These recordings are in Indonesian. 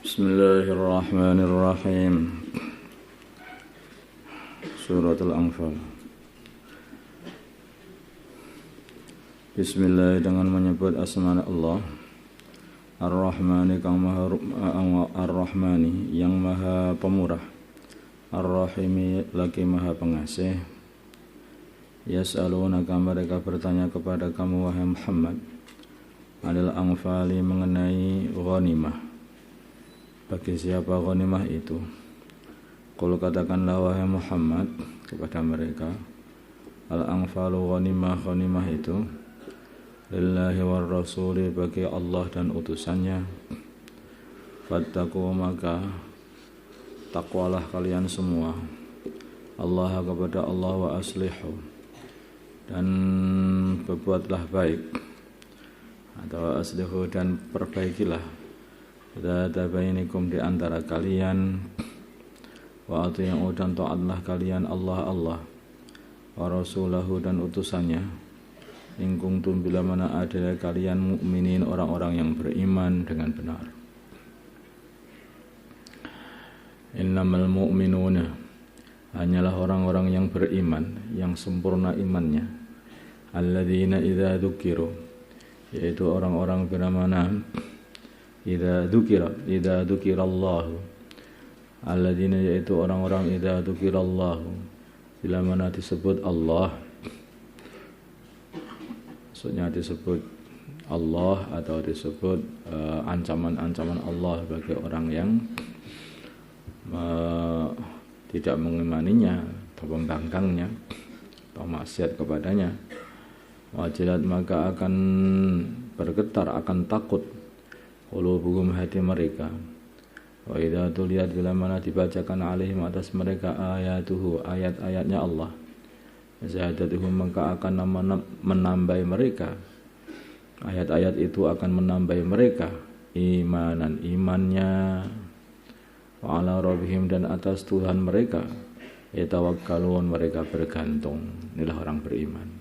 Bismillahirrahmanirrahim. Surat Al-Anfal. Bismillah, dengan menyebut asma Allah. Ar-Rahmani kang maha Ar-Rahmani yang maha pemurah. Ar-Rahimi lagi maha pengasih. Yas'alunaka, mereka bertanya kepada kamu wahai Muhammad, Anil Anfali, mengenai ghanimah. Bagi siapa ghanimah itu? Qul, katakanlah wahai Muhammad kepada mereka, Al-Anfalu ghanimah itu lillahi war rasuli, bagi Allah dan utusannya. Fattaqu, maka takwalah kalian semua Allah, kepada Allah, wa aslihu, dan berbuatlah baik, atau aslihu, dan perbaikilah, Data bainikum, di antara kalian, wa ati'u, dan taatlah kalian Allah, wa rasulahu, dan utusannya, in kuntum, bila mana ada kalian mukminin, orang-orang yang beriman dengan benar. Innamal mu'minuna, hanyalah orang-orang yang beriman, yang sempurna imannya, alladzina idza dzukiru, yaitu orang-orang bila mana idza dzukirallahu, alladzina, yaitu orang-orang idza dzukirallahu, bila mana disebut Allah, maksudnya disebut Allah atau disebut ancaman-ancaman Allah bagi orang yang tidak mengimaninya atau membangkangnya atau maksiat kepadanya. Wajilat, maka akan bergetar, akan takut qulubuhum, hati mereka. Wa idza tuliyat, bila mana dibacakan alaihim, atas mereka, ayatuhu, ayat-ayatnya Allah, zadatuhum, maka akan menambah mereka, ayat-ayat itu akan menambah mereka imanan, imannya, wa ala rabbihim, dan atas Tuhan mereka, yatawakkalun, mereka bergantung. Inilah orang beriman.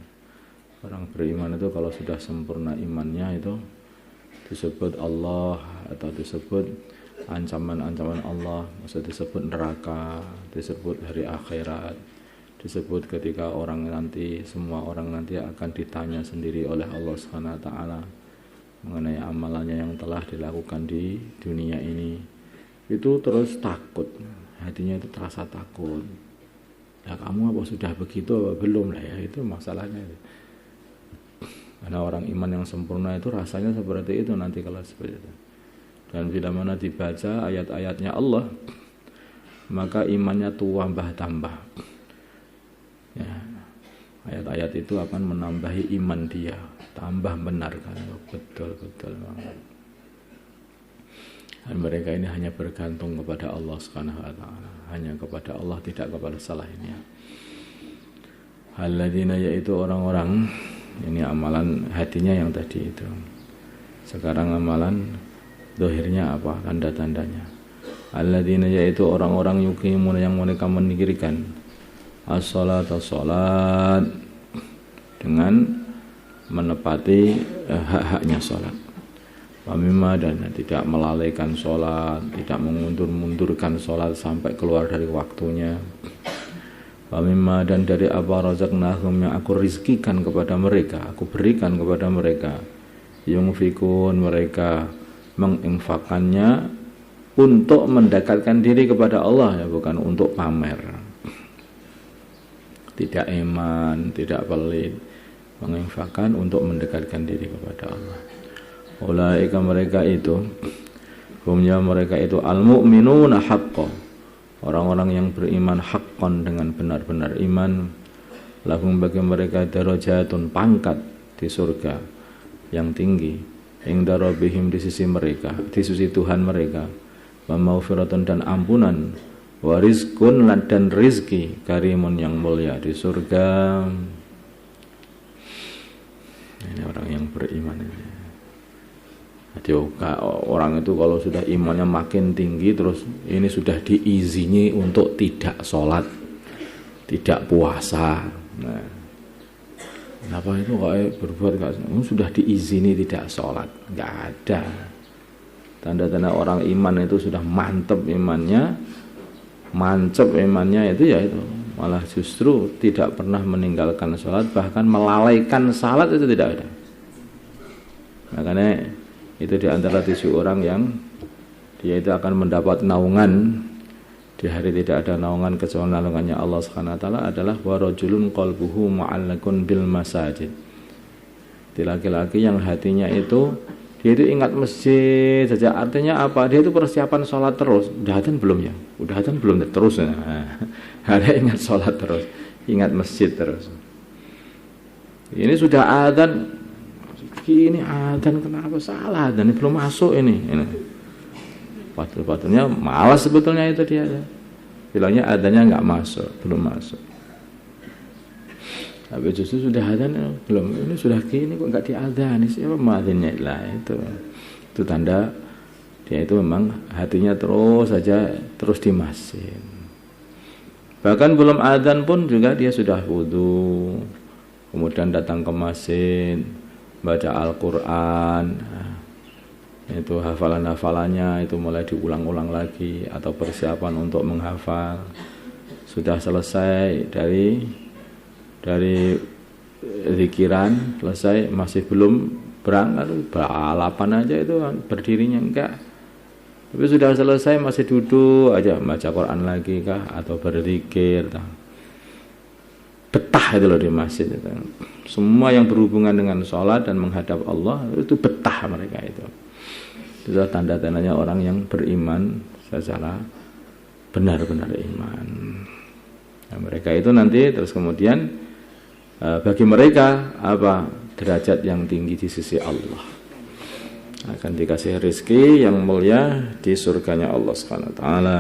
Orang beriman itu kalau sudah sempurna imannya itu disebut Allah atau disebut ancaman-ancaman Allah, maksudnya disebut neraka, disebut hari akhirat, disebut ketika orang nanti, semua orang nanti akan ditanya sendiri oleh Allah Subhanahu wa taala mengenai amalannya yang telah dilakukan di dunia ini. Itu terus takut, hatinya itu terasa takut. Ya kamu apa sudah begitu apa belum lah ya, itu masalahnya. Karena orang iman yang sempurna itu rasanya seperti itu nanti kalau seperti itu. Dan bila mana dibaca ayat-ayatnya Allah, maka imannya tambah. Ya, ayat-ayat itu akan menambahi iman dia, tambah benar kan, betul banget. Dan mereka ini hanya bergantung kepada Allah Subhanahu wa taala, hanya kepada Allah, tidak kepada selainnya. Alladzina, yaitu orang-orang, ini amalan hatinya yang tadi itu. Sekarang amalan zahirnya apa, tanda-tandanya. Alladzina, yaitu orang-orang yuqimuna, yang mereka mendirikan as-salat dengan menepati hak-haknya salat. Wa mimma, dan tidak melalaikan salat, tidak mengundur-mundurkan salat sampai keluar dari waktunya. Wa mimma, dan dari apa razaqnahum, yang aku rizkikan kepada mereka, aku berikan kepada mereka, yunfikun, mereka menginfakannya untuk mendekatkan diri kepada Allah, ya, bukan untuk pamer. Tidak eman, tidak pelit, menginfakkan untuk mendekatkan diri kepada Allah. Ulaika, mereka itu, humnya, mereka itu al-mu'minuna haqqan, orang-orang yang beriman haqqan, dengan benar-benar iman. Lahum, bagi mereka, darajatun, pangkat di surga yang tinggi, inda rabbihim, di sisi mereka, di sisi Tuhan mereka, wa maghfiratun, dan ampunan, wa rizqun, dan rizki, karimun, yang mulia di surga. Ini orang yang beriman ini. Jadi orang itu kalau sudah imannya makin tinggi, terus ini sudah diizini untuk tidak sholat, tidak puasa. Nah, kenapa itu kok berbuat sudah diizini tidak sholat? Nggak ada. Tanda-tanda orang iman itu sudah mantap imannya, mancep imannya itu ya itu. Malah justru tidak pernah meninggalkan sholat, bahkan melalaikan salat itu tidak ada. Makanya itu di antara 7 orang yang dia itu akan mendapat naungan di hari tidak ada naungan kecuali naungannya Allah Subhanahu wa taala adalah wa rajulun qalbuhu mu'allaqun bil masajid. Di laki-laki yang hatinya itu dia itu ingat masjid saja. Artinya apa? Dia itu persiapan sholat terus. Udah adzan belum ya? Udah adzan belum terus. Ada ingat sholat terus, ingat masjid terus. Ini sudah adzan, ini adzan kenapa salah? Dan ini belum masuk ini. Patutnya malas sebetulnya itu dia. Bilangnya adzannya nggak masuk, belum masuk. Tapi justru sudah adzan belum, ini sudah gini kok nggak diadzani, siapa muadzinnya lah itu tanda dia itu memang hatinya terus saja terus di masjid. Bahkan belum adzan pun juga dia sudah wudu, kemudian datang ke masjid, baca Al-Quran, itu hafalan-hafalannya itu mulai diulang-ulang lagi atau persiapan untuk menghafal. Sudah selesai dari zikiran selesai masih belum berangkat, balapan aja itu berdirinya enggak. Tapi sudah selesai masih duduk aja baca Quran lagi kah atau berzikir. Betah itu loh di masjid itu. Semua yang berhubungan dengan sholat dan menghadap Allah itu betah mereka itu. Itu tanda-tandanya orang yang beriman secara benar-benar iman. Nah, mereka itu nanti terus kemudian bagi mereka apa derajat yang tinggi di sisi Allah, akan dikasih rezeki yang mulia di surganya Allah Subhanahu wa taala.